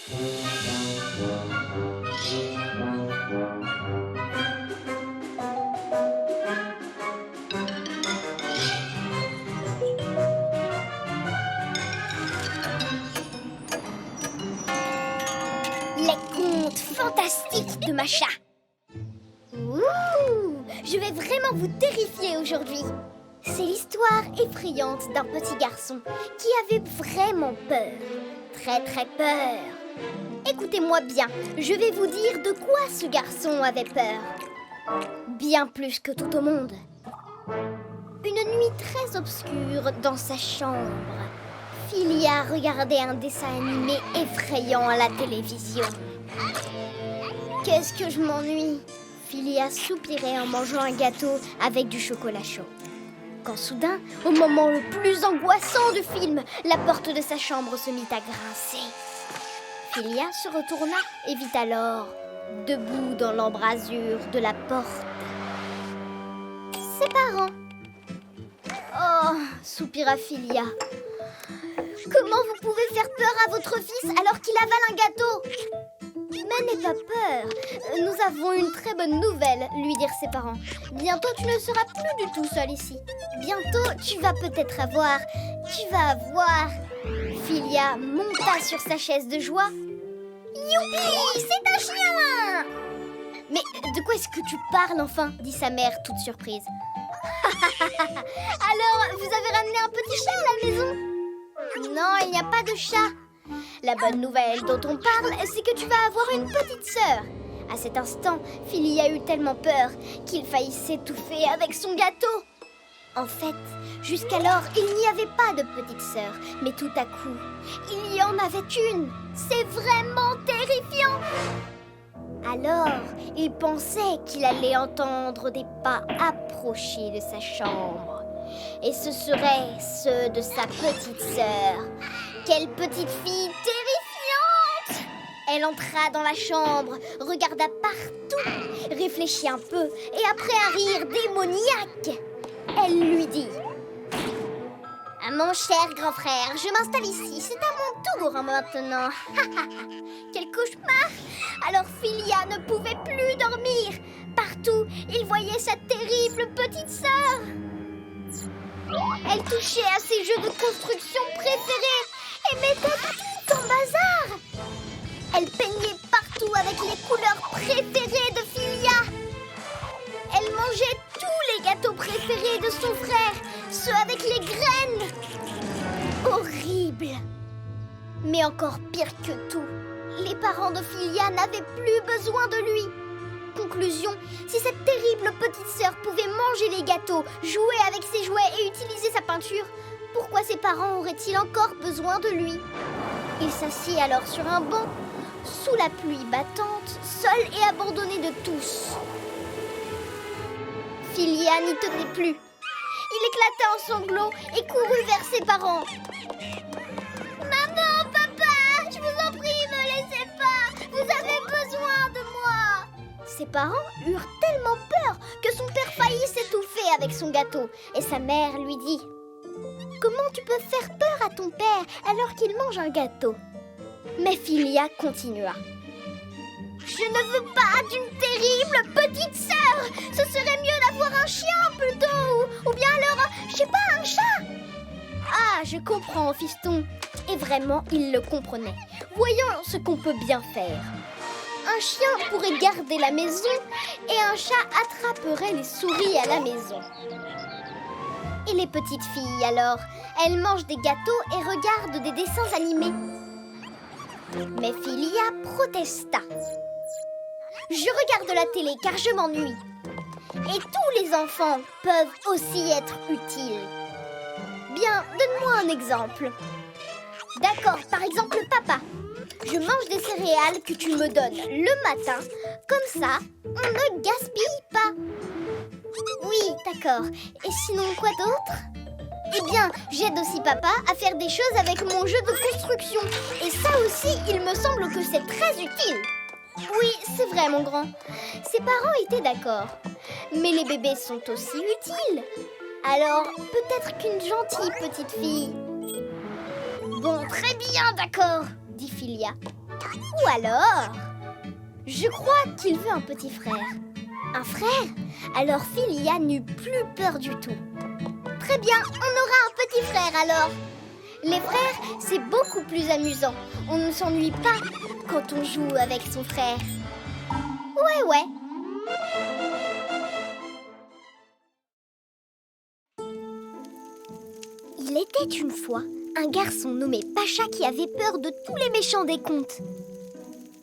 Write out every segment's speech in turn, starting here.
Les contes fantastiques de Macha. Ouh, je vais vraiment vous terrifier aujourd'hui. C'est l'histoire effrayante d'un petit garçon qui avait vraiment peur. Très très peur. Écoutez-moi bien, je vais vous dire de quoi ce garçon avait peur. Bien plus que tout au monde. Une nuit très obscure dans sa chambre, Philia regardait un dessin animé effrayant à la télévision. Qu'est-ce que je m'ennuie! Philia soupirait en mangeant un gâteau avec du chocolat chaud. Quand soudain, au moment le plus angoissant du film, la porte de sa chambre se mit à grincer. Philia se retourna et vit alors, debout dans l'embrasure de la porte, ses parents. Oh, soupira Philia. Comment vous pouvez faire peur à votre fils alors qu'il avale un gâteau? Mais n'aie pas peur, nous avons une très bonne nouvelle, lui dirent ses parents. Bientôt tu ne seras plus du tout seul ici. Bientôt tu vas peut-être avoir... Philia monta sur sa chaise de joie. Youpi, c'est un chien! Mais de quoi est-ce que tu parles enfin? Dit sa mère toute surprise. Alors, vous avez ramené un petit chat à la maison? Non, il n'y a pas de chat. La bonne nouvelle dont on parle, c'est que tu vas avoir une petite sœur. À cet instant, Philia eut tellement peur qu'il faillit s'étouffer avec son gâteau. En fait, jusqu'alors, il n'y avait pas de petite sœur. Mais tout à coup, il y en avait une. C'est vraiment terrifiant. Alors, il pensait qu'il allait entendre des pas approcher de sa chambre. Et ce seraient ceux de sa petite sœur. Quelle petite fille terrifiante! Elle entra dans la chambre, regarda partout, réfléchit un peu et après un rire démoniaque, elle lui dit: mon cher grand frère, je m'installe ici, c'est à mon tour maintenant. Quel cauchemar! Alors Philia ne pouvait plus dormir. Partout, il voyait sa terrible petite sœur. Elle touchait à ses jeux de construction préférés et mettait tout en bazar. Elle peignait partout avec les couleurs préférées de Philia. Elle mangeait tous les gâteaux préférés de son frère, ceux avec les graines. Horrible! Mais encore pire que tout, les parents de Philia n'avaient plus besoin de lui. Conclusion, si cette terrible petite sœur pouvait manger les gâteaux, jouer avec ses jouets et utiliser sa peinture, pourquoi ses parents auraient-ils encore besoin de lui? Il s'assit alors sur un banc, sous la pluie battante, seul et abandonné de tous. Philia n'y tenait plus. Il éclata en sanglots et courut vers ses parents. Maman, papa, je vous en prie, me laissez pas. Vous avez besoin de moi. Ses parents eurent tellement peur que son père faillit s'étouffer avec son gâteau. Et sa mère lui dit: comment tu peux faire peur à ton père alors qu'il mange un gâteau? Mais Philia continua. Je ne veux pas d'une terrible petite sœur. Ce serait mieux d'avoir un chien plutôt. Ou bien alors, je sais pas, un chat. Ah, je comprends, fiston. Et vraiment, il le comprenait. Voyons ce qu'on peut bien faire. Un chien pourrait garder la maison et un chat attraperait les souris à la maison. Et les petites filles alors, elles mangent des gâteaux et regardent des dessins animés. Mais Philia protesta. Je regarde la télé car je m'ennuie. Et tous les enfants peuvent aussi être utiles. Bien, donne-moi un exemple. D'accord, par exemple, papa. Je mange des céréales que tu me donnes le matin. Comme ça, on ne gaspille pas. Oui, d'accord. Et sinon, quoi d'autre? Eh bien, j'aide aussi papa à faire des choses avec mon jeu de construction. Et ça aussi, il me semble que c'est très utile. Oui, c'est vrai, mon grand. Ses parents étaient d'accord. Mais les bébés sont aussi utiles. Alors, peut-être qu'une gentille petite fille... Bon, très bien, d'accord. dit Philia. Ou alors, je crois qu'il veut un petit frère. Un frère? Alors Philia n'eut plus peur du tout. Très bien, on aura un petit frère alors. Les frères, c'est beaucoup plus amusant. On ne s'ennuie pas quand on joue avec son frère. Ouais. Il était une fois un garçon nommé Pacha qui avait peur de tous les méchants des contes.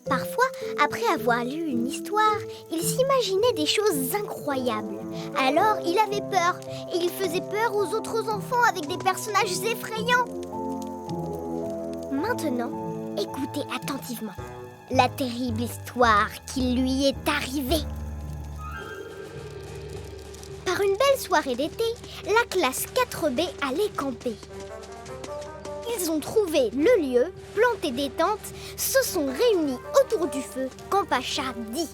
Parfois, après avoir lu une histoire, il s'imaginait des choses incroyables. Alors, il avait peur et il faisait peur aux autres enfants avec des personnages effrayants. Maintenant, écoutez attentivement la terrible histoire qui lui est arrivée. Par une belle soirée d'été, la classe 4B allait camper. Ils ont trouvé le lieu, planté des tentes, se sont réunis autour du feu quand Pacha dit: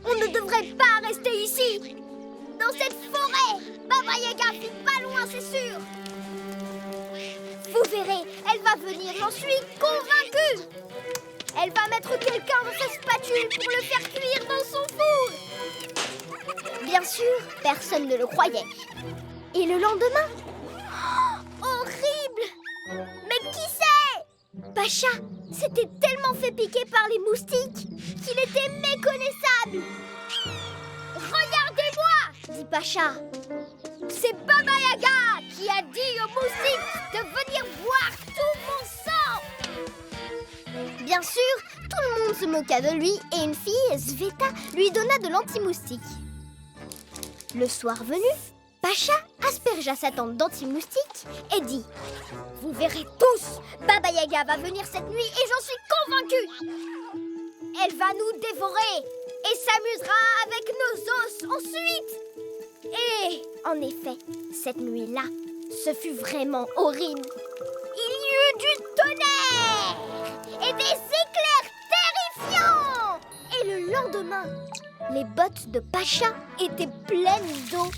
on ne devrait pas rester ici, dans cette forêt. Baba Yaga vit pas loin, c'est sûr. Vous verrez, elle va venir, j'en suis convaincue. Elle va mettre quelqu'un dans sa spatule pour le faire cuire dans son four. Bien sûr, personne ne le croyait. Et le lendemain, horrible! Mais qui c'est? Pacha s'était tellement fait piquer par les moustiques qu'il était méconnaissable. Regardez-moi, dit Pacha. C'est Baba Yaga qui a dit aux moustiques de venir boire tout mon sang. Bien sûr, tout le monde se moqua de lui et une fille, Sveta, lui donna de l'anti-moustique. Le soir venu, Pacha aspergea sa tente d'anti-moustique et dit: vous verrez tous, Baba Yaga va venir cette nuit et j'en suis convaincue. Elle va nous dévorer et s'amusera avec nos os ensuite. Et en effet, cette nuit-là, ce fut vraiment horrible. Il y eut du tonnerre et des éclairs terrifiants. Et le lendemain, les bottes de Pacha étaient pleines d'eau.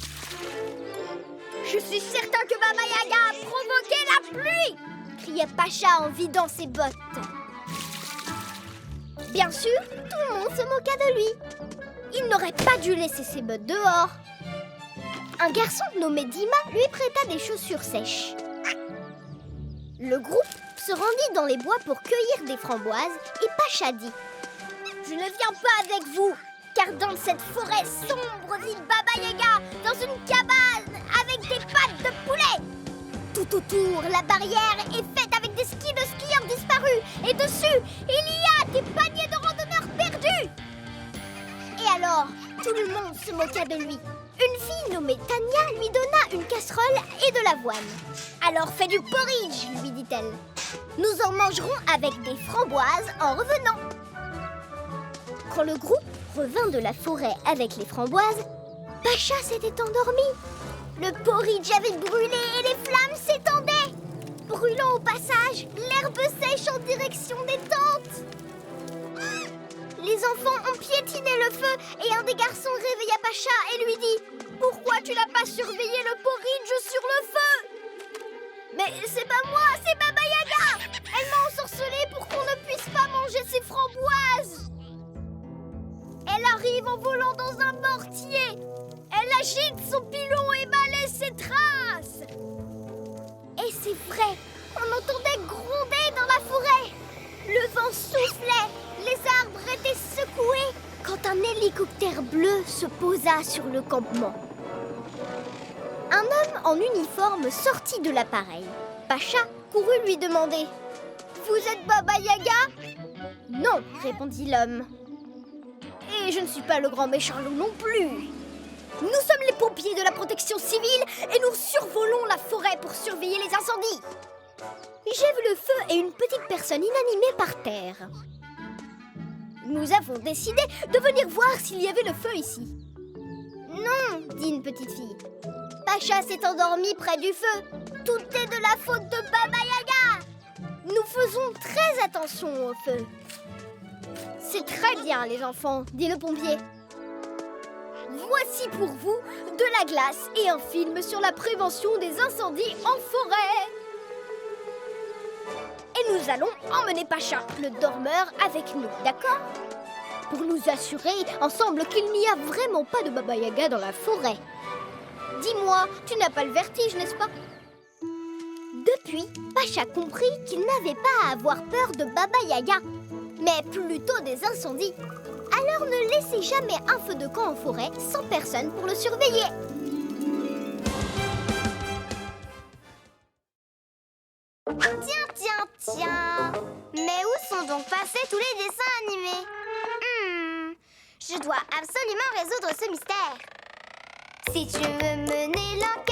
Je suis certain que Baba Yaga a provoqué la pluie, criait Pacha en vidant ses bottes. Bien sûr, tout le monde se moqua de lui. Il n'aurait pas dû laisser ses bottes dehors. Un garçon nommé Dima lui prêta des chaussures sèches. Le groupe se rendit dans les bois pour cueillir des framboises et Pacha dit: je ne viens pas avec vous, car dans cette forêt sombre vit Baba Yaga dans une cabane avec des pattes de poulet. Tout autour, la barrière est faite avec des skis de skieurs disparus et dessus, il y a des paniers de randonneurs perdus. Et alors, tout le monde se moqua de lui. Une fille nommée Tania lui donna une casserole et de l'avoine. Alors fais du porridge, lui dit-elle. Nous en mangerons avec des framboises en revenant. Quand le groupe revint de la forêt avec les framboises, Pacha s'était endormi. Le porridge avait brûlé et les flammes s'étendaient, brûlant au passage l'herbe sèche en direction des tentes. Les enfants ont piétiné le feu et un des garçons réveilla Pacha et lui dit: pourquoi tu n'as pas surveillé le porridge sur le feu? Mais c'est pas moi, c'est Baba Yaga. Elle m'a ensorcelée pour qu'on ne puisse pas manger ses framboises. Elle arrive en volant dans un mortier. Elle agite son pilon et balaie ses traces. Et c'est vrai, on entendait gronder dans la forêt. Le vent soufflait, les arbres étaient secoués quand un hélicoptère bleu se posa sur le campement. Un homme en uniforme sortit de l'appareil. Pacha courut lui demander: vous êtes Baba Yaga? Non, répondit l'homme. Et je ne suis pas le grand méchant loup non plus. Nous sommes les pompiers de la protection civile et nous survolons la forêt pour surveiller les incendies. J'ai vu le feu et une petite personne inanimée par terre. Nous avons décidé de venir voir s'il y avait le feu ici. Non, dit une petite fille. Pacha s'est endormi près du feu. Tout est de la faute de Baba Yaga. Nous faisons très attention au feu. C'est très bien, les enfants, dit le pompier. Voici pour vous de la glace et un film sur la prévention des incendies en forêt. Et nous allons emmener Pacha, le dormeur, avec nous, d'accord? Pour nous assurer ensemble qu'il n'y a vraiment pas de Baba Yaga dans la forêt. Dis-moi, tu n'as pas le vertige, n'est-ce pas? Depuis, Pacha comprit qu'il n'avait pas à avoir peur de Baba Yaga, mais plutôt des incendies. Alors ne laissez jamais un feu de camp en forêt sans personne pour le surveiller. Tiens. Mais où sont donc passés tous les dessins animés? Je dois absolument résoudre ce mystère. Si tu veux mener l'enquête,